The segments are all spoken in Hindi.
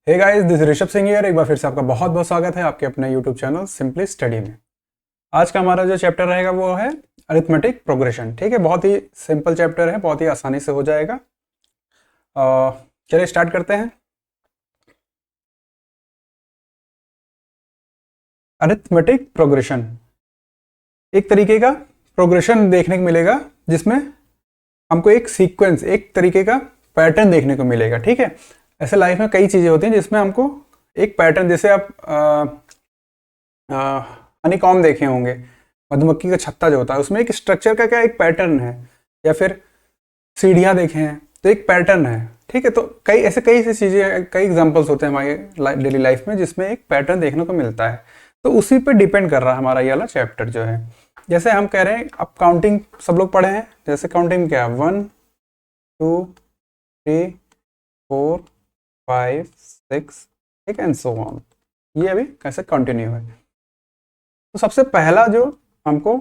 Hey guys, this Rishabh Singh here. एक बार फिर से आपका बहुत बहुत स्वागत है आपके अपने यूट्यूब चैनल सिंपली स्टडी में। आज का हमारा जो चैप्टर रहेगा वो है अरिथमेटिक प्रोग्रेशन। ठीक है, बहुत ही सिंपल चैप्टर है, बहुत ही आसानी से हो जाएगा। चलिए स्टार्ट करते हैं। अरिथमेटिक प्रोग्रेशन एक तरीके का प्रोग्रेशन देखने को मिलेगा जिसमें हमको एक सीक्वेंस, एक तरीके का पैटर्न देखने को मिलेगा। ठीक है, ऐसे लाइफ में कई चीज़ें होती हैं जिसमें हमको एक पैटर्न, जैसे आप हनीकॉम्ब देखे होंगे, मधुमक्खी का छत्ता जो होता है उसमें एक स्ट्रक्चर का क्या एक पैटर्न है, या फिर सीढ़ियाँ देखे हैं तो एक पैटर्न है। ठीक है, तो कई ऐसे चीज़ें, कई एग्जांपल्स होते हैं हमारे डेली लाइफ में जिसमें एक पैटर्न देखने को मिलता है। तो उसी पे डिपेंड कर रहा है हमारा ये वाला चैप्टर जो है। जैसे हम कह रहे हैं, अब काउंटिंग सब लोग पढ़े हैं, जैसे काउंटिंग क्या है, 1 2 3 4 5 6, ठीक है, एंड सो ऑन। ये अभी कैसे कंटिन्यू है। तो सबसे पहला जो हमको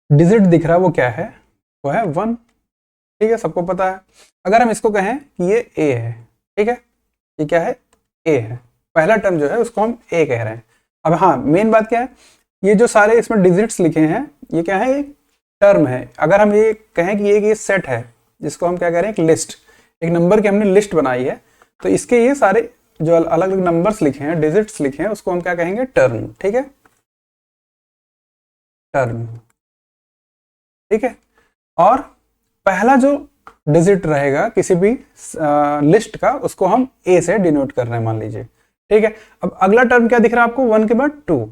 डिजिट दिख रहा है वो क्या है, वो है 1। ठीक है, सबको पता है। अगर हम इसको कहें कि ये ए है, ठीक है, ये क्या है, ए है, पहला टर्म जो है उसको हम ए कह रहे हैं। अब हाँ, मेन बात क्या है, ये जो सारे इसमें डिजिट्स लिखे हैं ये क्या है, एक टर्म है। अगर हम ये कहें कि ये सेट है, जिसको हम क्या कह रहे हैं, एक लिस्ट, एक नंबर की हमने लिस्ट बनाई है, तो इसके ये सारे जो अलग अलग नंबर्स लिखे हैं, डिजिट्स लिखे हैं, उसको हम क्या कहेंगे, टर्म। ठीक है, टर्म। ठीक है, और पहला जो डिजिट रहेगा किसी भी लिस्ट का, उसको हम ए से डिनोट कर रहे हैं, मान लीजिए। ठीक है, अब अगला टर्म क्या दिख रहा है आपको, 1 के बाद 2,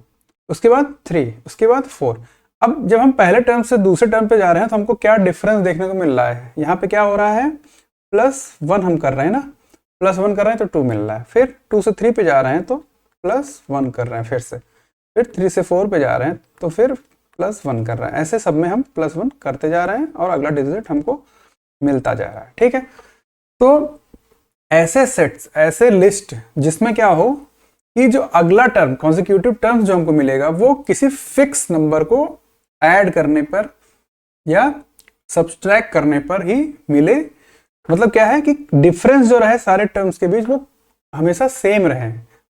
उसके बाद 3, उसके बाद 4। अब जब हम पहले टर्म से दूसरे टर्म पे जा रहे हैं तो हमको क्या डिफरेंस देखने को मिल रहा है, यहाँ पे क्या हो रहा है, +1 हम कर रहे हैं ना, +1 कर रहे हैं तो 2 मिल रहा है। फिर 2 से 3 पे जा रहे हैं तो +1 कर रहे हैं, फिर 3 से 4 पे जा रहे हैं तो फिर +1 कर रहे हैं। ऐसे सब में हम +1 करते जा रहे हैं और अगला डिजिट हमको मिलता जा रहा है। ठीक है, तो ऐसे सेट्स, ऐसे लिस्ट जिसमें क्या हो कि जो अगला टर्म, कॉन्जिक्यूटिव टर्म्स जो हमको मिलेगा वो किसी फिक्स नंबर को ऐड करने पर या सब्सट्रैक्ट करने पर ही मिले। मतलब क्या है कि डिफरेंस जो रहे सारे टर्म्स के बीच वो हमेशा सेम रहे।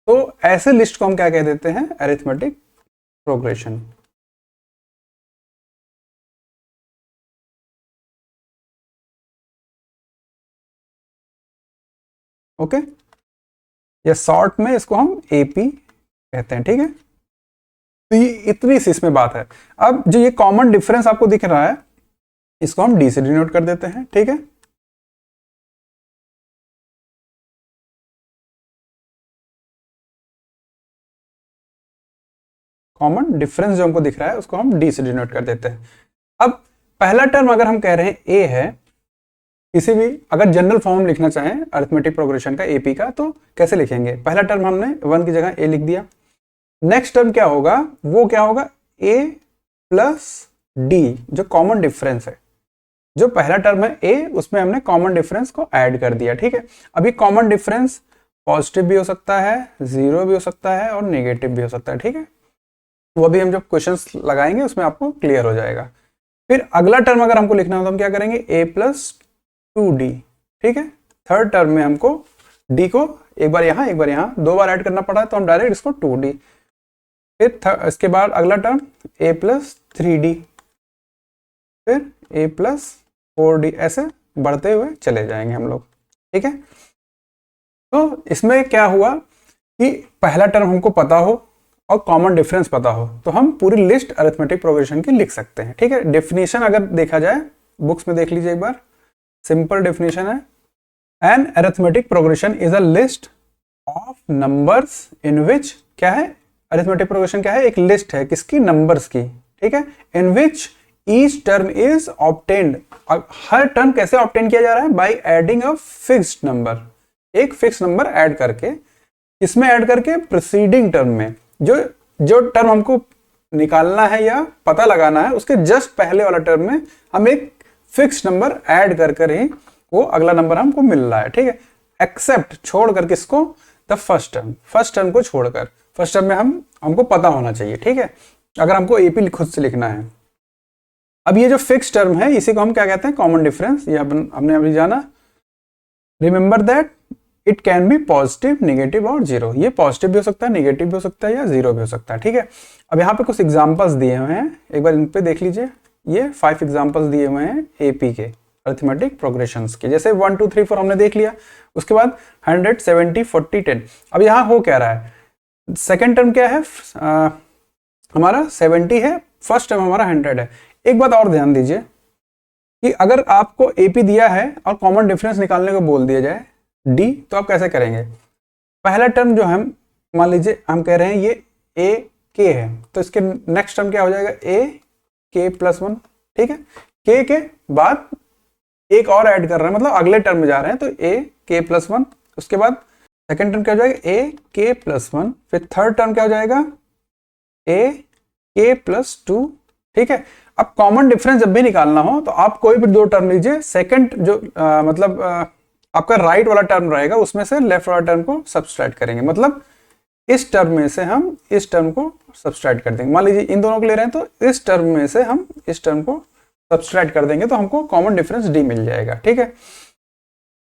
तो ऐसे लिस्ट को हम क्या कह देते हैं, अरिथमेटिक प्रोग्रेशन। ओके, या शॉर्ट में इसको हम एपी कहते हैं। ठीक है, तो ये इतनी सी इसमें बात है। अब जो ये कॉमन डिफरेंस आपको दिख रहा है इसको हम डी से डिनोट कर देते हैं। ठीक है, कॉमन डिफरेंस जो हमको दिख रहा है उसको हम डी से डिनोट कर देते हैं। अब पहला टर्म अगर हम कह रहे हैं ए है, किसी भी अगर जनरल फॉर्म लिखना चाहें अरिथमेटिक प्रोग्रेशन का, एपी का, तो कैसे लिखेंगे, पहला टर्म हमने 1 की जगह ए लिख दिया। नेक्स्ट टर्म क्या होगा, वो क्या होगा, ए प्लस डी, जो कॉमन डिफरेंस है। जो पहला टर्म है ए, उसमें हमने कॉमन डिफरेंस को ऐड कर दिया। ठीक है, अभी कॉमन डिफरेंस पॉजिटिव भी हो सकता है, 0 भी हो सकता है और नेगेटिव भी हो सकता है। ठीक है, वो भी हम जब क्वेश्चंस लगाएंगे उसमें आपको क्लियर हो जाएगा। फिर अगला टर्म अगर हमको लिखना हो तो हम क्या करेंगे, a + 2d। ठीक है, थर्ड टर्म में हमको d को एक बार यहाँ एक बार यहाँ 2 बार ऐड करना पड़ा है तो हम डायरेक्ट इसको 2d। फिर इसके बाद अगला टर्म a + 3d, फिर a + 4d, ऐसे बढ़ते हुए चले जाएंगे हम लोग। ठीक है, तो इसमें क्या हुआ कि पहला टर्म हमको पता हो और कॉमन डिफरेंस पता हो तो हम पूरी लिस्ट अरिथमेटिक प्रोग्रेशन की लिख सकते हैं। ठीक है, डेफिनेशन अगर देखा जाए बुक्स में देख लीजिए एक बार, सिंपल डेफिनेशन है, an arithmetic progression is a list of numbers in which, क्या है, अरिथमेटिक प्रोग्रेशन क्या है, एक लिस्ट है किसकी, नंबर्स की। ठीक है, in which each term is obtained, हर टर्म कैसे ऑब्टेन किया जा रहा है, by adding a fixed number, एक फिक्स नंबर ऐड करके, इसमें ऐड करके प्रीसीडिंग टर्म में, जो टर्म हमको निकालना है या पता लगाना है उसके जस्ट पहले वाला टर्म में हम एक फिक्स नंबर ऐड कर ही वो अगला नंबर हमको मिल रहा है। ठीक है, एक्सेप्ट, छोड़कर किसको, द फर्स्ट टर्म को छोड़कर, फर्स्ट टर्म में हमको पता होना चाहिए। ठीक है, अगर हमको एपी खुद से लिखना है। अब ये जो फिक्स टर्म है इसी को हम क्या कहते हैं, कॉमन डिफरेंस। ये हमने अभी जाना। Remember that it can be positive, negative और जीरो। ये पॉजिटिव भी हो सकता है, नेगेटिव भी हो सकता है या जीरो भी हो सकता है, ठीक है। अब यहाँ पे कुछ एग्जांपल्स दिए हुए हैं, एक बार इन पे देख लीजिए। ये 5 एग्जांपल्स दिए हुए हैं एपी के अरिथमेटिक प्रोग्रेशंस के। जैसे 1 2 3 4 हमने देख लिया, उसके बाद 100 70 40 10। अब यहाँ हो क्या रहा है, सेकेंड टर्म क्या है, हमारा 70 है, फर्स्ट टर्म हमारा 100 है। एक बात और ध्यान दीजिए कि अगर आपको एपी दिया है और कॉमन डिफरेंस निकालने को बोल दिया जाए डी, तो आप कैसे करेंगे। पहला टर्म जो हम मान लीजिए हम कह रहे हैं ये ए के है, तो इसके नेक्स्ट टर्म क्या हो जाएगा, ए के प्लस 1, ठीक है। के बाद एक और ऐड कर रहे हैं, मतलब अगले टर्म में जा रहे हैं, तो ए के प्लस 1। उसके बाद सेकेंड टर्म क्या हो जाएगा, ए के प्लस 1। फिर थर्ड टर्म क्या हो जाएगा, ए के प्लस 2, ठीक है। अब कॉमन डिफरेंस जब भी निकालना हो तो आप कोई भी दो टर्म लीजिए, सेकंड जो मतलब आपका राइट वाला टर्म रहेगा उसमें से लेफ्ट वाला टर्म को सब्सट्रैक्ट करेंगे। मतलब इस टर्म में से हम इस टर्म को सब्सट्रैक्ट कर देंगे। मान लीजिए इन दोनों को ले रहे हैं, तो इस टर्म में से हम इस टर्म को सब्सट्रैक्ट कर देंगे, तो हमको कॉमन डिफरेंस डी मिल जाएगा, ठीक है।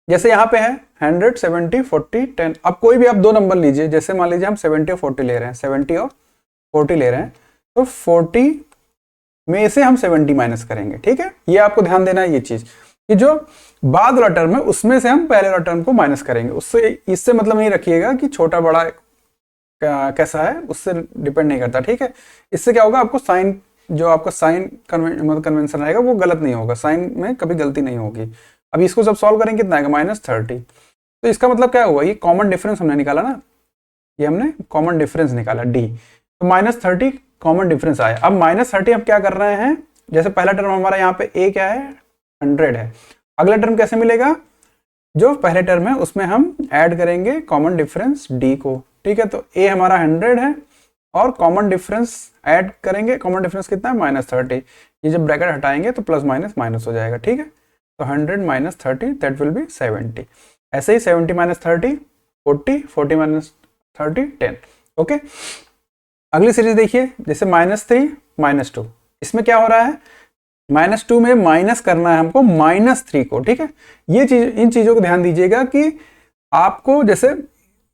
जैसे यहाँ पे है 100 70 40 10। अब कोई भी आप दो नंबर लीजिए, जैसे मान लीजिए हम 70 और 40 ले रहे हैं, 70 और 40 ले रहे हैं, तो 40 में से हम 70 माइनस करेंगे, ठीक है। ये आपको ध्यान देना है ये चीज कि जो बाद वाला टर्म है उसमें से हम पहले वाला टर्म को माइनस करेंगे। उससे इससे मतलब नहीं रखिएगा कि छोटा बड़ा कैसा है, उससे डिपेंड नहीं करता, ठीक है। इससे क्या होगा, आपको साइन, जो आपका साइन मतलब कन्वेंशन रहेगा वो गलत नहीं होगा, साइन में कभी गलती नहीं होगी। अभी इसको जब सॉल्व करेंगे कितना आएगा, -30। तो इसका मतलब क्या हुआ, ये कॉमन डिफरेंस हमने निकाला ना, ये हमने कॉमन डिफरेंस निकाला डी, तो -30 कॉमन डिफरेंस आया। अब -30 हम क्या कर रहे हैं, जैसे पहला टर्म हमारा यहाँ पे ए क्या है, 100 है, अगला टर्म कैसे मिलेगा, जो पहले टर्म है उसमें हम ऐड करेंगे कॉमन डिफरेंस डी को, ठीक है। तो ए हमारा 100 है और कॉमन डिफरेंस ऐड करेंगे, कॉमन डिफरेंस कितना है, -30। ये जब ब्रैकेट हटाएंगे तो प्लस माइनस माइनस हो जाएगा, ठीक है। तो 100 - 30 दैट विल बी 70। ऐसे ही 70 - 30 40, 40 - 30 10, ओके। अगली सीरीज देखिए, जैसे -3 -2। इसमें क्या हो रहा है, -2 में माइनस करना है हमको -3 को, ठीक है। ये चीज, इन चीजों को ध्यान दीजिएगा कि आपको जैसे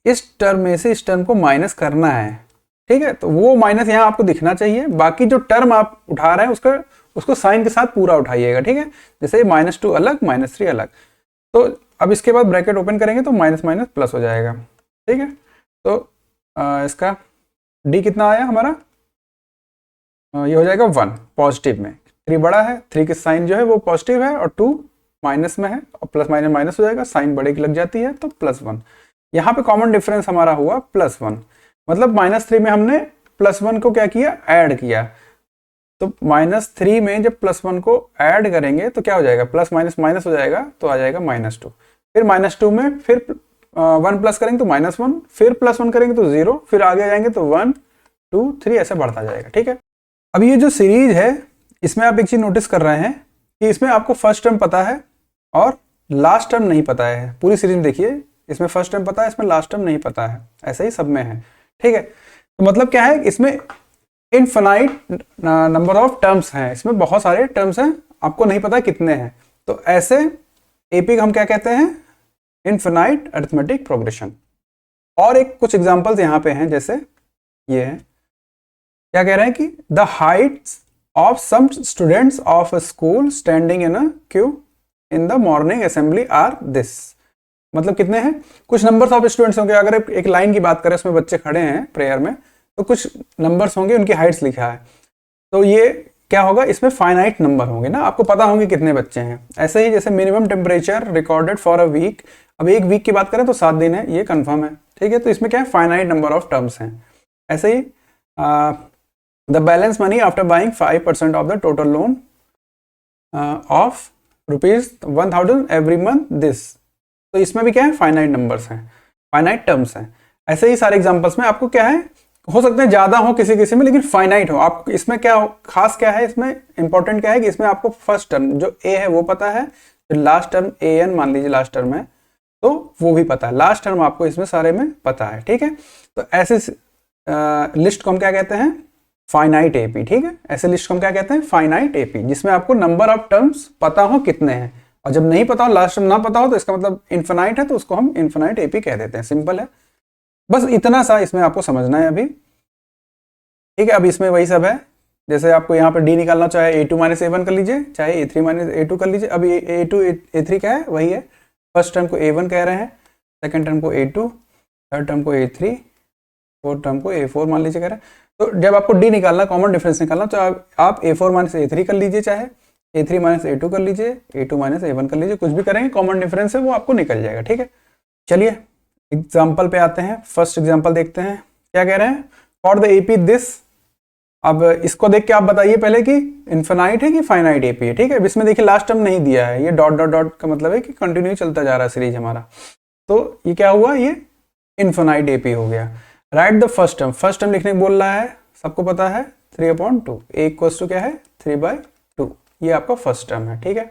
इस टर्म में से इस टर्म को माइनस करना है, ठीक है। तो वो माइनस यहाँ आपको दिखना चाहिए, बाकी जो टर्म आप उठा रहे हैं उसको साइन के साथ पूरा उठाइएगा, ठीक है। जैसे -2 अलग, -3 अलग। तो अब इसके बाद ब्रैकेट ओपन करेंगे तो माइनस माइनस प्लस हो जाएगा, ठीक है। तो इसका डी कितना आया हमारा, ये हो जाएगा 1 पॉजिटिव में। 3 बड़ा है, 3 की साइन जो है वो पॉजिटिव है और 2 माइनस में है, और प्लस माइनस माइनस हो जाएगा, साइन बड़े की लग जाती है तो +1। यहाँ पे कॉमन डिफरेंस हमारा हुआ +1, मतलब -3 में हमने +1 को क्या किया, ऐड किया। तो -3 में जब +1 को ऐड करेंगे तो क्या हो जाएगा, प्लस माइनस माइनस हो जाएगा, तो आ जाएगा -2। फिर -2 में फिर 1 प्लस करेंगे तो -1, फिर +1 करेंगे तो 0, फिर आगे जाएंगे तो 1 2 3 ऐसे बढ़ता जाएगा, ठीक है। अब ये जो सीरीज है इसमें आप एक चीज नोटिस कर रहे हैं कि इसमें आपको फर्स्ट टर्म पता है और लास्ट टर्म नहीं पता है। पूरी सीरीज में देखिए, इसमें फर्स्ट टर्म पता है, इसमें लास्ट टर्म नहीं पता है, ऐसे ही सब में है, ठीक है। तो मतलब क्या है, इसमें इनफाइनाइट नंबर ऑफ टर्म्स हैं, इसमें बहुत सारे टर्म्स हैं, आपको नहीं पता कितने हैं। तो ऐसे एपी को हम क्या कहते हैं, इनफाइनाइट अरिथमेटिक प्रोग्रेशन। और एक कुछ एग्जांपल्स यहाँ पे हैं, जैसे ये है, क्या कह रहे हैं कि the heights of some students of a school standing in a queue in the morning assembly are this. मतलब कितने हैं, कुछ नंबर्स ऑफ स्टूडेंट्स होंगे। अगर एक लाइन की बात करें, उसमें बच्चे खड़े हैं प्रेयर में, तो कुछ नंबर्स होंगे, उनकी हाइट्स लिखा है। तो ये क्या होगा, इसमें फाइनाइट नंबर होंगे ना, आपको पता होंगे कितने बच्चे हैं। ऐसे ही जैसे minimum temperature recorded for a week, अब एक वीक की बात करें तो 7 दिन है, ये कंफर्म है, ठीक है। तो इसमें क्या है, फाइनाइट नंबर ऑफ टर्म्स हैं। ऐसे ही the balance money after buying 5% of the total loan of ₹1000 every month this. तो इसमें भी क्या है, फाइनाइट नंबर्स हैं, फाइनाइट टर्म्स हैं। ऐसे ही सारे एग्जांपल्स में आपको क्या है, हो सकते हैं ज्यादा हो किसी किसी में, लेकिन फाइनाइट हो। आप इसमें क्या खास क्या है, इसमें इंपॉर्टेंट क्या है कि इसमें आपको फर्स्ट टर्म जो ए है वो पता है, जो लास्ट टर्म an मान लीजिए लास्ट टर्म है, तो वो भी पता है, लास्ट टर्म आपको इसमें सारे में पता है, ठीक है। तो ऐसे लिस्ट को हम क्या कहते हैं, फाइनाइट एपी, ठीक है। ऐसे लिस्ट को हम क्या कहते हैं, फाइनाइट एपी, जिसमें आपको नंबर ऑफ टर्म्स पता हो कितने हैं। और जब नहीं पता हो, लास्ट टर्म ना पता हो, तो इसका मतलब इन्फिनाइट है, तो उसको हम इन्फिनाइट एपी कह देते हैं। सिंपल है, बस इतना सा इसमें आपको समझना है अभी, ठीक है। अब इसमें वही सब है, जैसे आपको यहाँ पर डी निकालना, चाहे ए टू माइनस ए वन कर लीजिए, चाहे ए थ्री माइनस ए टू कर लीजिए। अब ए टू ए थ्री क्या है, वही है, फर्स्ट टर्म को ए वन कह रहे हैं, सेकेंड टर्म को ए टू, थर्ड टर्म को ए थ्री, फोर्थ टर्म को ए फोर मान लीजिए कह रहे हैं। तो जब आपको डी निकालना, कॉमन डिफरेंस निकालना, तो आप ए फोर माइनस ए थ्री कर लीजिए, चाहे ए थ्री माइनस ए टू कर लीजिए, ए टू माइनस ए वन कर लीजिए, कुछ भी करेंगे, कॉमन डिफरेंस है वो आपको निकल जाएगा, ठीक है। चलिए एग्जाम्पल पे आते हैं, फर्स्ट एग्जाम्पल देखते हैं क्या कह रहे हैं। फॉर द एपी दिस, अब इसको देख के आप बताइए पहले कि इन्फिनाइट है कि फाइनाइट एपी है, ठीक है। इसमें देखिए लास्ट टर्म नहीं दिया है, ये डॉट डॉट डॉट का मतलब है कि कंटिन्यू चलता जा रहा है सीरीज हमारा, तो ये क्या हुआ, ये इन्फिनाइट एपी हो गया। Right the first term, first term लिखने को बोल रहा है, सबको पता है 3/2, ए इक्वल्स टू क्या है 3/2, ये आपका फर्स्ट टर्म है, ठीक है।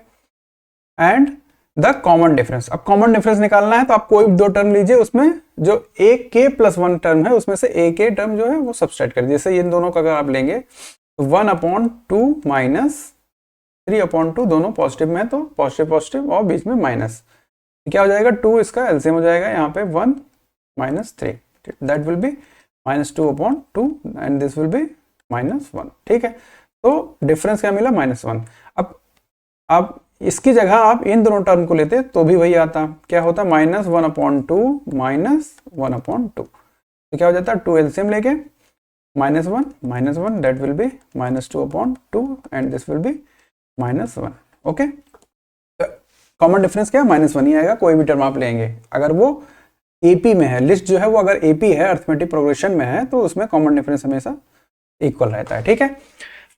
एंड द कॉमन डिफरेंस, अब कॉमन डिफरेंस निकालना है तो आप कोई दो टर्म लीजिए, उसमें जो ए के प्लस वन टर्म है उसमें से ए के टर्म जो है वो सब्सट्रैक्ट कर दीजिए। जैसे इन दोनों का अगर आप लेंगे तो 1/2 माइनस 3/2, दोनों पॉजिटिव में है तो पॉजिटिव पॉजिटिव और बीच में माइनस, क्या हो जाएगा 2, इसका एलसीएम हो जाएगा यहाँ पे 1 minus 3, that will be -2/2 and this will B -1, ठीक है। तो डिफरेंस क्या मिला, -1। अब इसकी जगह आप इन दोनों टर्म को लेते तो भी वही आता, क्या होता -1/2 -1/2, तो क्या हो जाता है 2 एलसीएम लेके -1 that will be -2/2 and this will B -1, okay. Common difference क्या है, -1 ही आएगा, कोई भी टर्म आप लेंगे अगर वो एपी में है, लिस्ट जो है वो अगर एपी है, अरिथमेटिक प्रोग्रेशन में है, तो उसमें कॉमन डिफरेंस हमेशा इक्वल रहता है, ठीक है।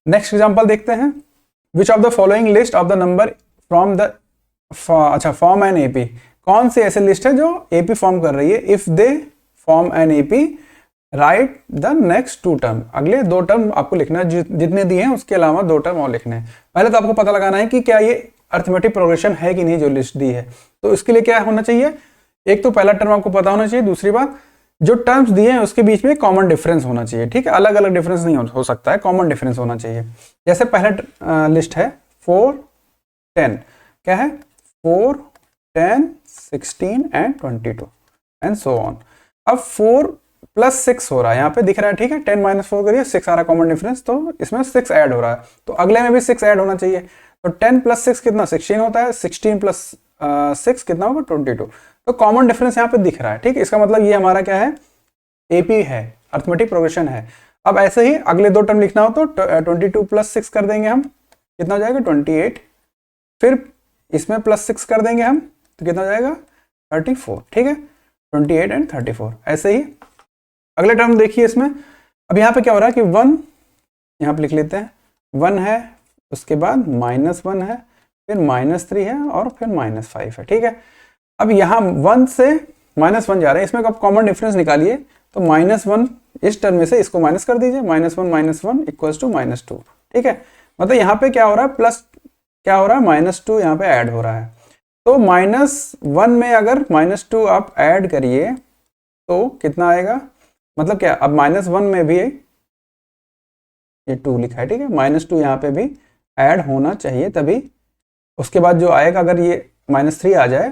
नेक्स्ट एग्जांपल देखते हैं। विच of the following list of the number from the form an AP, कौन सी ऐसी लिस्ट है जो एपी फॉर्म कर रही है। If they form an AP right the next 2 term, अगले 2 टर्म आपको लिखना है, जितने दिए हैं उसके अलावा 2 टर्म और लिखने हैं। पहले तो आपको पता लगाना है कि क्या ये अरिथमेटिक प्रोग्रेशन है कि नहीं जो लिस्ट दी है, तो इसके लिए क्या होना चाहिए, एक तो पहला टर्म आपको पता होना चाहिए, दूसरी बात जो टर्म्स दिए हैं उसके बीच में कॉमन डिफरेंस होना चाहिए, ठीक है। अलग अलग डिफरेंस नहीं हो सकता है, कॉमन डिफरेंस होना चाहिए। जैसे पहला लिस्ट है 4 10, क्या है 4 10 16 एंड 22 एंड सो ऑन। अब 4 + 6 हो रहा है, यहाँ पे दिख रहा है, ठीक है। 10 - 4 करिए, 6 आ रहा है कॉमन डिफरेंस, तो इसमें 6 ऐड हो रहा है, तो अगले में भी 6 ऐड होना चाहिए। तो 10 + 6 कितना 16 होता है, 16 + 6 कितना होगा 22, तो कॉमन डिफरेंस यहाँ पे दिख रहा है, ठीक है। इसका मतलब ये हमारा क्या है, एपी है, अरिथमेटिक प्रोग्रेशन है। अब ऐसे ही अगले 2 टर्म लिखना हो तो 22 + 6 कर देंगे हम, कितना हो जाएगा 28, फिर इसमें +6 कर देंगे हम तो कितना हो जाएगा 34, ठीक है। 28 एंड 34, ऐसे ही अगले टर्म देखिए इसमें। अब यहाँ पे क्या हो रहा है कि 1 यहाँ पे लिख लेते हैं, 1 है, उसके बाद -1 है, फिर -3 है और फिर -5 है, ठीक है। अब यहाँ 1 से -1 जा रहे हैं, इसमें आप कॉमन डिफरेंस निकालिए तो -1 इस टर्म में से इसको माइनस कर दीजिए, -1 - 1 इक्वल्स टू -2, ठीक है। मतलब यहाँ पे क्या हो रहा है, प्लस क्या हो रहा है -2 यहाँ पे ऐड हो रहा है। तो -1 में अगर -2 आप ऐड करिए तो कितना आएगा, मतलब क्या, अब -1 में भी ये 2 लिखा है, ठीक है, -2 यहाँ पे भी ऐड होना चाहिए, तभी उसके बाद जो आएगा, अगर ये -3 आ जाए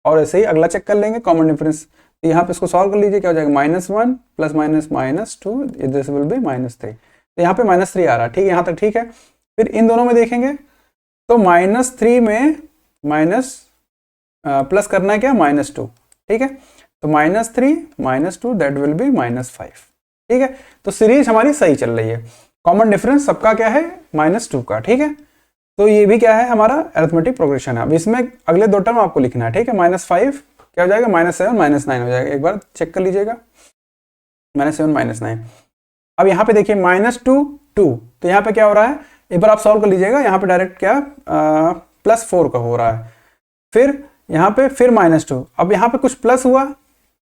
और ऐसे ही अगला चेक कर लेंगे कॉमन डिफरेंस, तो यहाँ पे इसको सॉल्व कर लीजिए, क्या हो जाएगा -1 + -2 दिस विल बी -3, तो यहाँ पे -3 आ रहा है, ठीक है, यहाँ तक ठीक है। फिर इन दोनों में देखेंगे तो -3 में प्लस करना है क्या, -2, ठीक है, तो -3 -2 दैट विल बी -5, ठीक है। तो सीरीज हमारी सही चल रही है, कॉमन डिफरेंस सबका क्या है -2 का, ठीक है। तो ये भी क्या है, हमारा अरिथमेटिक प्रोग्रेशन है। अब इसमें अगले 2 टर्म आपको लिखना है, ठीक है। -5 क्या हो जाएगा, -7 -9 हो जाएगा, एक बार चेक कर लीजिएगा, -7 -9। अब यहाँ पे देखिए -2 2, तो यहाँ पे क्या हो रहा है, एक बार आप सॉल्व कर लीजिएगा, यहाँ पे डायरेक्ट क्या +4 का हो रहा है, फिर यहाँ पे फिर -2, अब यहाँ पे कुछ प्लस हुआ,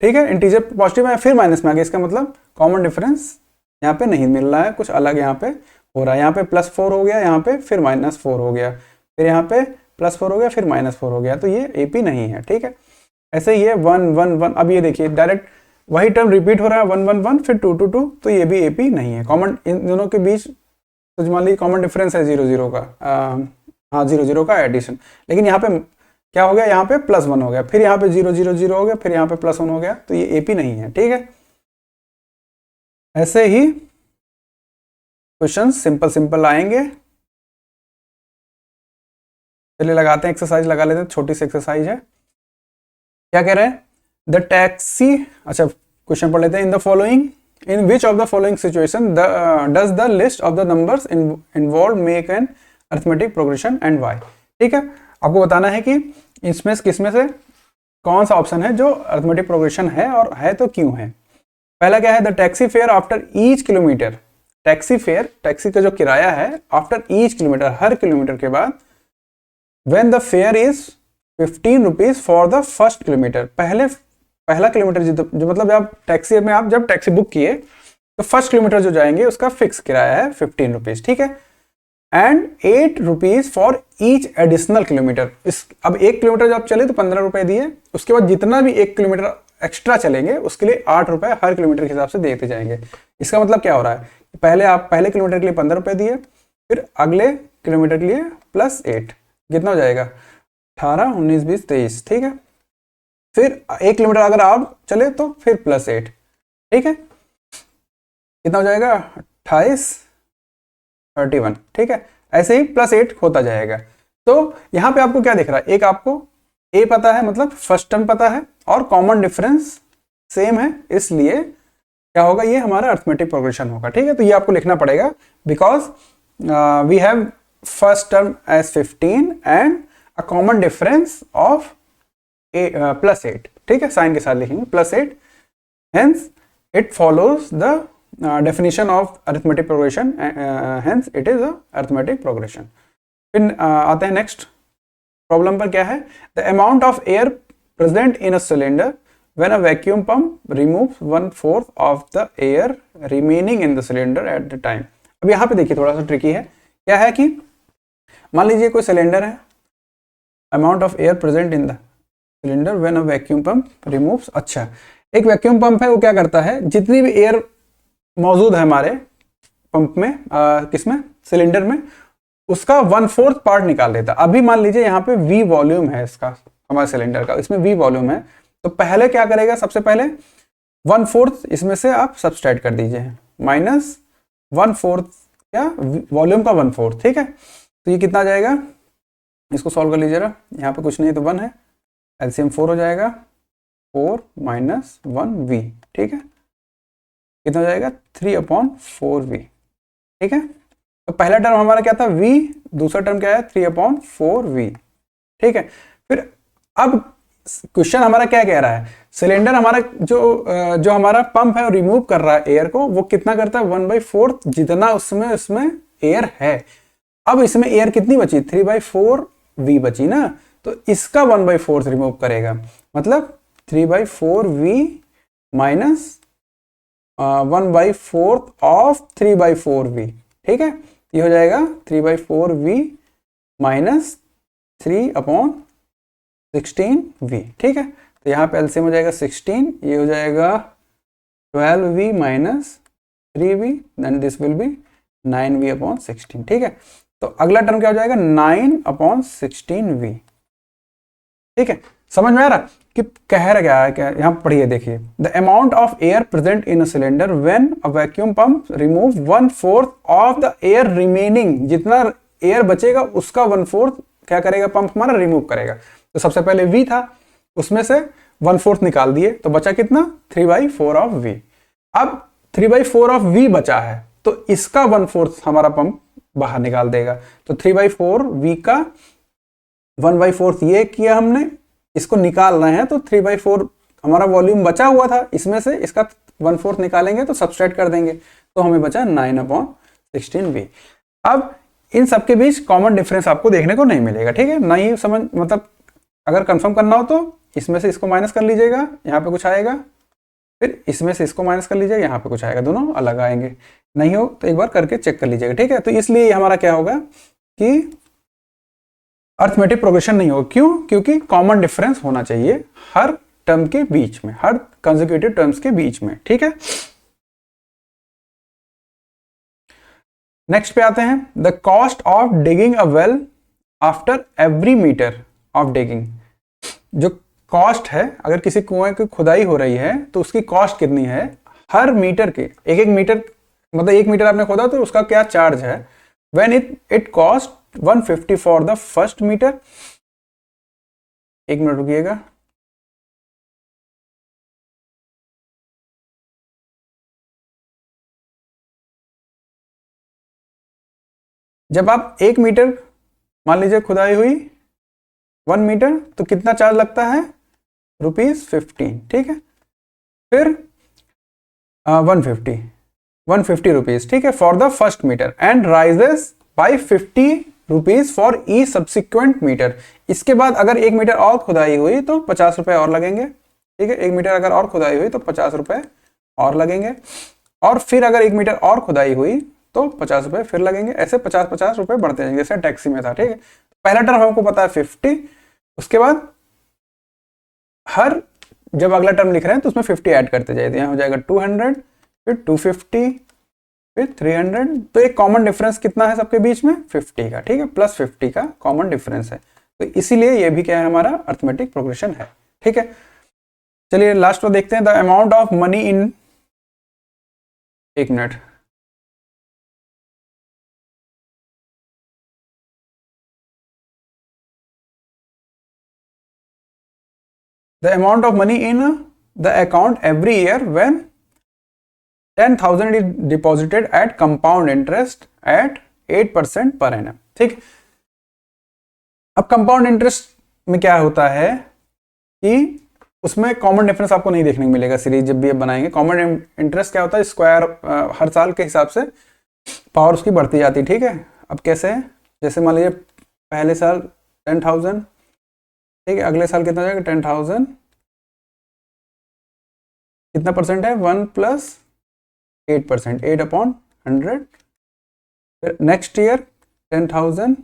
ठीक है, इंटीजर पॉजिटिव है, फिर माइनस में आ गया, इसका मतलब कॉमन डिफरेंस यहाँ पे नहीं मिल रहा है, कुछ अलग यहाँ पे हो रहा है। यहाँ पे +4 हो गया, यहाँ पे फिर -4 हो गया, फिर यहाँ पे +4 हो गया, फिर -4 हो गया, तो ये एपी नहीं है, ठीक है। ऐसे ये 1 1 1, अब ये देखिए डायरेक्ट वही टर्म रिपीट हो रहा है, 1 1 1 फिर 2 2 2, तो ये भी एपी नहीं है। कॉमन इन दोनों के बीच तो मान लीजिए कॉमन डिफरेंस है 0 0 का, हाँ 0 0 का एडिशन, लेकिन यहाँ पे क्या हो गया, यहाँ पे +1 हो गया, फिर यहाँ पे 0 0 0 हो गया, फिर यहाँ पे +1 हो गया, तो ये एपी नहीं है। ठीक है, ऐसे ही क्वेश्चन सिंपल सिंपल आएंगे। चलिए लगाते हैं, एक्सरसाइज लगा लेते हैं, छोटी सी एक्सरसाइज है। क्या कह रहे हैं, द टैक्सी, अच्छा क्वेश्चन पढ़ लेते हैं। In the following, in which of the following situation does the list of the numbers involve make an arithmetic progression and why. ठीक है, आपको बताना है कि इसमें किसमें से कौन सा ऑप्शन है जो अरिथमेटिक प्रोग्रेशन है, और है तो क्यों है। पहला क्या है, the taxi fare after each kilometre, taxi fare, taxi का जो किराया है आफ्टर ईच किलोमीटर, हर किलोमीटर के बाद, when the fair is 15 rupees for the first kilometre, पहला किलोमीटर जो मतलब आप टैक्सी में आप जब टैक्सी बुक किए तो फर्स्ट किलोमीटर जो जाएंगे उसका फिक्स किराया है 15 रुपीज। ठीक है, and 8 rupees for each additional kilometre. इस अब 1 किलोमीटर जब आप चले तो 15 रुपए दिए, उसके बाद जितना भी 1 किलोमीटर एक्स्ट्रा चलेंगे उसके लिए 8 रुपए हर किलोमीटर के हिसाब से देते जाएंगे। इसका मतलब क्या हो रहा है, पहले आप पहले किलोमीटर के लिए 15 रुपए दिए, फिर अगले किलोमीटर के लिए +8, कितना हो जाएगा 18 19 20 23। ठीक है, फिर 1 किलोमीटर अगर आप चले तो फिर +8। ठीक है, कितना हो जाएगा 28 31। ठीक है, ऐसे ही +8 होता जाएगा। तो यहाँ पे आपको क्या दिख रहा है, एक आपको ए पता है, मतलब फर्स्ट टर्म पता है, और कॉमन डिफरेंस सेम है, इसलिए क्या होगा, ये हमारा अरिथमेटिक प्रोग्रेशन होगा। ठीक है, तो ये आपको लिखना पड़ेगा, because we have first term as 15 and a common difference of +8। ठीक है, साइन के साथ लिखेंगे +8, hence it follows the definition of arithmetic progression, hence it is a arithmetic progression। फिर आते हैं नेक्स्ट प्रॉब्लम पर। क्या है, the amount of air present in a cylinder when a vacuum pump removes 1/4 of the air remaining in the cylinder at the time। अब यहाँ पे देखिए थोड़ा सा ट्रिकी है। क्या है कि मान लीजिए कोई सिलेंडर है, amount of air present in the cylinder when a vacuum pump removes, अच्छा एक वैक्यूम पंप है, वो क्या करता है, जितनी भी एयर मौजूद है हमारे पंप में, किसमें, सिलेंडर में, उसका 1/4 पार्ट निकाल देता। अभी मान लीजिए यहाँ पे V वॉल्यूम है इसका, हमारे सिलेंडर का, इसमें V वॉल्यूम है, तो पहले क्या करेगा, सबसे पहले 1/4 इसमें से आप सब्सट्रैक्ट कर दीजिए, -1/4 क्या, वॉल्यूम का 1/4। ठीक है, तो ये कितना आ जाएगा, इसको सॉल्व कर लीजिए जरा, यहाँ पे कुछ नहीं तो 1 है, एलसीएम 4 हो जाएगा, 4 - 1V। ठीक है, कितना हो जाएगा 3/4V। ठीक है, तो पहला टर्म हमारा क्या था V, दूसरा टर्म क्या है 3/4V। ठीक है, फिर अब क्वेश्चन हमारा क्या कह रहा है, सिलेंडर हमारा जो हमारा पंप है रिमूव कर रहा है एयर को, वो कितना करता है 1/4 जितना उसमें एयर है। अब इसमें एयर कितनी बची, 3/4V बची ना, तो इसका 1/4 रिमूव करेगा, मतलब 3/4V माइनस 1/4 ऑफ 3/4V। ठीक है, ये हो जाएगा 3/4V माइनस 3/16V। ठीक है, तो यहाँ पे एलसीएम हो जाएगा 16, ये हो जाएगा 12V minus 3V, then this will be 9V/16। ठीक है, तो अगला टर्म क्या हो जाएगा 9/16V। ठीक है, समझ में आ रहा कि कह रहा क्या है, क्या यहाँ पढ़िए, देखिए, the amount of air present in a cylinder when a vacuum pump remove 1/4 of the air remaining, जितना एयर बचेगा उसका 1/4 क्या करेगा, पंप हमारा रिमूव करेगा। तो सबसे पहले V था, उसमें से 1/4 निकाल दिए, तो बचा कितना 3/4 ऑफ V। अब 3/4 ऑफ V बचा है, तो इसका 1/4 हमारा पंप बाहर निकाल देगा। तो 3/4V का 1/4 ये किया हमने, इसको निकाल रहे हैं, तो 3/4 हमारा वॉल्यूम बचा हुआ था, इसमें से इसका 1/4 निकालेंगे तो सब्सट्रैक्ट कर देंगे, तो हमें बचा 9/16V। अब इन सबके बीच कॉमन डिफरेंस आपको देखने को नहीं मिलेगा। ठीक है, नहीं समझ, मतलब अगर कंफर्म करना हो तो इसमें से इसको माइनस कर लीजिएगा, यहाँ पे कुछ आएगा, फिर इसमें से इसको माइनस कर लीजिएगा, यहाँ पे कुछ आएगा, दोनों अलग आएंगे। नहीं हो तो एक बार करके चेक कर लीजिएगा। ठीक है, तो इसलिए हमारा क्या होगा कि अरिथमेटिक प्रोग्रेशन नहीं होगा। क्यों? क्योंकि कॉमन डिफरेंस होना चाहिए हर टर्म के बीच में, हर कंसेक्यूटिव टर्म्स के बीच में। ठीक है, नेक्स्ट पे आते हैं, the cost of digging a well after every metre of digging. जो कॉस्ट है, अगर किसी कुएं की खुदाई हो रही है तो उसकी कॉस्ट कितनी है हर मीटर के, एक एक मीटर, मतलब 1 मीटर आपने खोदा तो उसका क्या चार्ज है। When it cost 150 for the first metre. 1 minute रुकिएगा। जब आप 1 मीटर मान लीजिए खुदाई हुई 1 मीटर, तो कितना चार्ज लगता है, ₹15, ठीक है। फिर 150 रुपीज, ठीक है, for the first metre and rises by ₹50 for each subsequent metre. इसके बाद अगर 1 मीटर और खुदाई हुई तो 50 रुपए और लगेंगे, ठीक है। 1 मीटर अगर और खुदाई हुई तो 50 रुपए और लगेंगे, और फिर अगर 1 मीटर और खुदाई हुई तो 50 रुपए फिर लगेंगे। ऐसे 50-50 रुपए बढ़ते जाएंगे, जैसे टैक्सी में था, ठीक है। पहला टर्म हमको पता है 50, उसके बाद हर जब अगला टर्म लिख रहे हैं तो उसमें 50 ऐड करते जाइए। यहाँ हो जाएगा 200, फिर 250, फिर 300। तो एक कॉमन डिफरेंस कितना है सबके बीच में, 50 का, ठीक है, +50 का कॉमन डिफरेंस है। तो इसीलिए ये भी क्या है, हमारा अर्थमेटिक प्रोग्रेशन है, ठीक है। चलिए लास्ट में देखते हैं, the amount of money in, 1 minute, the amount of money in the account every year when 10,000 is deposited at compound interest at 8% per annum, ठीक। अब कंपाउंड इंटरेस्ट में क्या होता है कि उसमें कॉमन डिफरेंस आपको नहीं देखने को मिलेगा सीरीज जब भी आप बनाएंगे। कॉमन इंटरेस्ट क्या होता है, स्क्वायर हर साल के हिसाब से पावर उसकी बढ़ती जाती है, ठीक है। अब कैसे है, जैसे मान लीजिए पहले साल 10,000, ठीक है, अगले साल कितना जाएगा 10,000, कितना परसेंट है 1 + 8%, 8/100। फिर नेक्स्ट ईयर 10,000,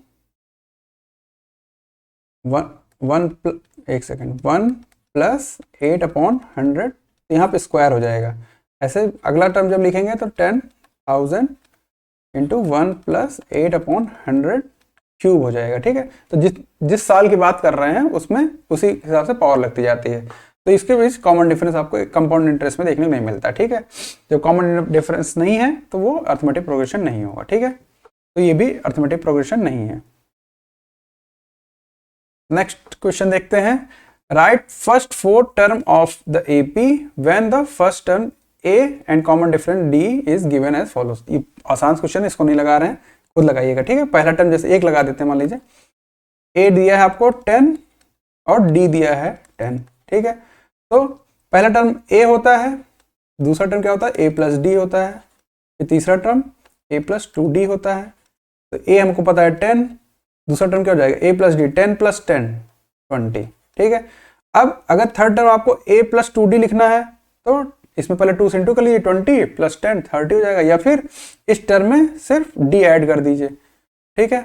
1 + 8/100, यहाँ पे स्क्वायर हो जाएगा। ऐसे अगला टर्म जब लिखेंगे तो 10,000 इंटू 1 + 8/100 क्यूब हो जाएगा, ठीक है। तो जिस साल की बात कर रहे हैं उसमें उसी हिसाब से पावर लगती जाती है। तो इसके बीच कॉमन डिफरेंस आपको कंपाउंड इंटरेस्ट में देखने को नहीं मिलता, ठीक है। जब कॉमन डिफरेंस नहीं है तो वो अर्थमेटिक प्रोग्रेशन नहीं होगा, ठीक है। तो ये भी अर्थमेटिक प्रोग्रेशन नहीं है। नेक्स्ट क्वेश्चन देखते हैं, write first 4 term of the AP when the first term a and common difference d is given as follows. ये आसान क्वेश्चन है, इसको नहीं लगा रहे हैं, खुद लगाइएगा, ठीक है। पहला टर्म जैसे 1 लगा देते हैं, मान लीजिए ए दिया है आपको 10 और डी दिया है 10, ठीक है। तो पहला टर्म ए होता है, दूसरा टर्म क्या होता है a + d होता है, फिर तीसरा टर्म a + 2d होता है। तो a हमको पता है 10, दूसरा टर्म क्या हो जाएगा a + d, 10 + 10 20, ठीक है। अब अगर थर्ड टर्म आपको a + 2d लिखना है तो इसमें पहले 2 से इंटू कर लीजिए, 20 + 10 30 हो जाएगा, या फिर इस टर्म में सिर्फ d ऐड कर दीजिए, ठीक है।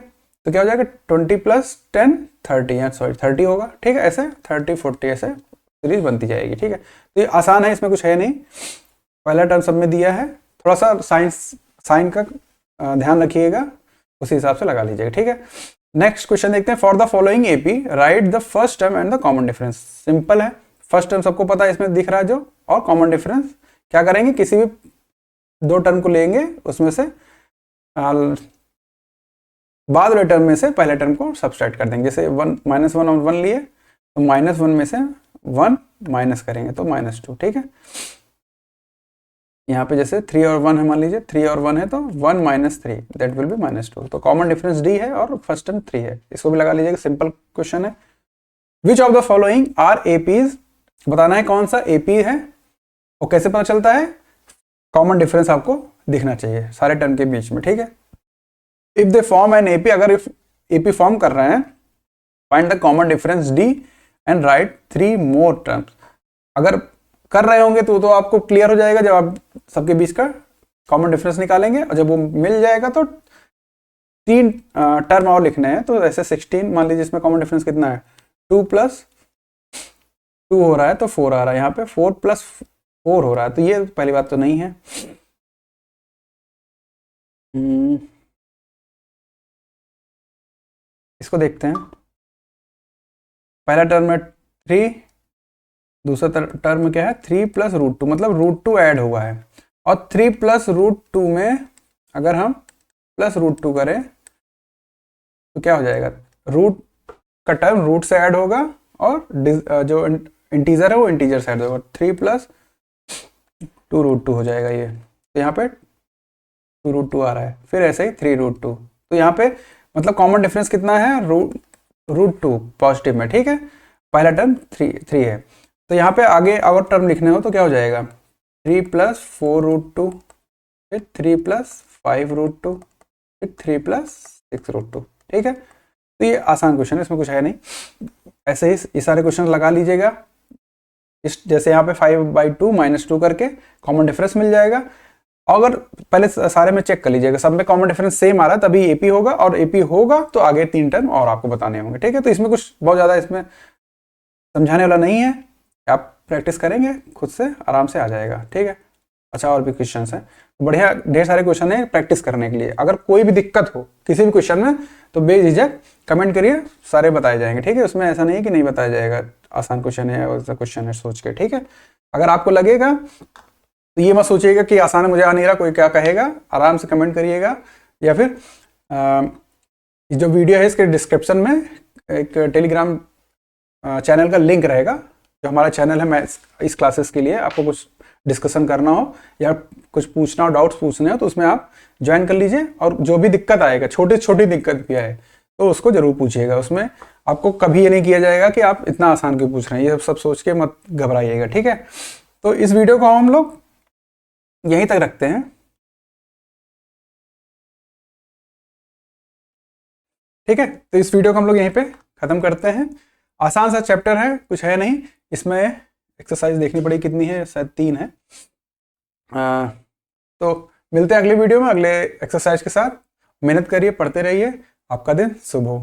तो क्या हो जाएगा 20 + 10 30, या सॉरी 30 होगा, ठीक है। ऐसे 30 40 ऐसे सीरीज बनती जाएगी, ठीक है। तो ये आसान है, इसमें कुछ है नहीं, पहला टर्म सब में दिया है, थोड़ा सा साइन का ध्यान रखिएगा, उसी हिसाब से लगा लीजिएगा, ठीक है। नेक्स्ट क्वेश्चन देखते हैं, for the following AP right the first term and the common difference. Simple है, फर्स्ट टर्म सबको पता है, इसमें दिख रहा है जो, और कॉमन डिफरेंस क्या करेंगे, किसी भी 2 टर्म को लेंगे, उसमें से बाद वाले टर्म में से पहले टर्म को सब्सट्रैक्ट कर देंगे। जैसे -1 और 1 लिए तो -1 में से 1 माइनस करेंगे तो -2, ठीक है। यहाँ पे जैसे 3 और 1 है, मान लीजिए 3 और 1 है तो 1 - 3 दैट विल बी -2। तो कॉमन डिफरेंस डी है और फर्स्ट टर्म 3 है, इसको भी लगा लीजिएगा, सिंपल क्वेश्चन है। Which of the following are APs, बताना है कौन सा एपी है, और कैसे पता चलता है, कॉमन डिफरेंस आपको दिखना चाहिए सारे टर्म के बीच में, ठीक है। If they form an AP, अगर इफ एपी फॉर्म कर रहे हैं, find the common difference D and right 3 more terms. अगर कर रहे होंगे तो आपको क्लियर हो जाएगा जब आप सबके बीच का कॉमन डिफरेंस निकालेंगे, और जब वो मिल जाएगा तो 3 टर्म और लिखने हैं। तो ऐसे 16 मान लीजिए, इसमें कॉमन डिफरेंस कितना है, 2 + 2 हो रहा है तो 4 आ रहा है, यहाँ पे 4 + 4 हो रहा है, तो ये पहली बात तो नहीं है। इसको देखते हैं। पहला टर्म है 3, दूसरा टर्म क्या है 3 प्लस रूट टू, मतलब रूट टू ऐड हुआ है। और 3 प्लस रूट टू में अगर हम प्लस रूट टू करें तो क्या हो जाएगा, रूट का टर्म रूट से ऐड होगा और जो इंटीजर है वो इंटीजर से ऐड होगा। 3 प्लस 2 रूट टू हो जाएगा ये, तो यहाँ पे 2 रूट टू आ रहा है। फिर ऐसे ही 3 रूट टू, तो यहाँ पे मतलब कॉमन डिफरेंस कितना है, रूट टू पॉजिटिव में, ठीक है। पहला टर्म 3 है, तो यहाँ पे आगे और टर्म लिखने हो तो क्या हो जाएगा 3 प्लस 4 रूट टू, फिर 3 प्लस 5 रूट टू, फिर 3 प्लस 6 रूट टू, ठीक है। तो ये आसान क्वेश्चन है, इसमें कुछ है नहीं। ऐसे ही ये सारे क्वेश्चन लगा लीजिएगा। इस जैसे यहाँ पे 5/2 -2 करके कॉमन डिफरेंस मिल जाएगा। अगर पहले सारे में चेक कर लीजिएगा, सब में कॉमन डिफरेंस सेम आ रहा है तभी एपी होगा, और एपी होगा तो आगे 3 टर्म और आपको बताने होंगे, ठीक है। तो इसमें कुछ बहुत ज़्यादा इसमें समझाने वाला नहीं है, आप प्रैक्टिस करेंगे खुद से आराम से आ जाएगा, ठीक है। अच्छा, और भी क्वेश्चन हैं, बढ़िया ढेर सारे क्वेश्चन है प्रैक्टिस करने के लिए। अगर कोई भी दिक्कत हो किसी भी क्वेश्चन में तो बेझिझक कमेंट करिए, सारे बताए जाएंगे, ठीक है। उसमें ऐसा नहीं है कि नहीं बताया जाएगा, आसान क्वेश्चन है और क्वेश्चन है सोच के, ठीक है। अगर आपको लगेगा तो ये मत सोचिएगा कि आसान है, मुझे आ नहीं रहा, कोई क्या कहेगा, आराम से कमेंट करिएगा। या फिर जो वीडियो है इसके डिस्क्रिप्शन में एक टेलीग्राम चैनल का लिंक रहेगा, जो हमारा चैनल है। मैं इस क्लासेस के लिए आपको कुछ डिस्कशन करना हो या कुछ पूछना हो, डाउट्स पूछने हो, तो उसमें आप ज्वाइन कर लीजिए। और जो भी दिक्कत आएगा, छोटी छोटी दिक्कत भी आए तो उसको जरूर पूछिएगा। उसमें आपको कभी ये नहीं किया जाएगा कि आप इतना आसान क्यों पूछ रहे हैं, ये सब सोच के मत घबराइएगा, ठीक है। तो इस वीडियो को हम लोग यहीं तक रखते हैं, ठीक है। तो इस वीडियो को हम लोग यहीं पे ख़त्म करते हैं। आसान सा चैप्टर है, कुछ है नहीं इसमें। एक्सरसाइज देखनी पड़ेगी, कितनी है, शायद 3 है। तो मिलते हैं अगली वीडियो में अगले एक्सरसाइज के साथ। मेहनत करिए, पढ़ते रहिए। आपका दिन शुभ हो।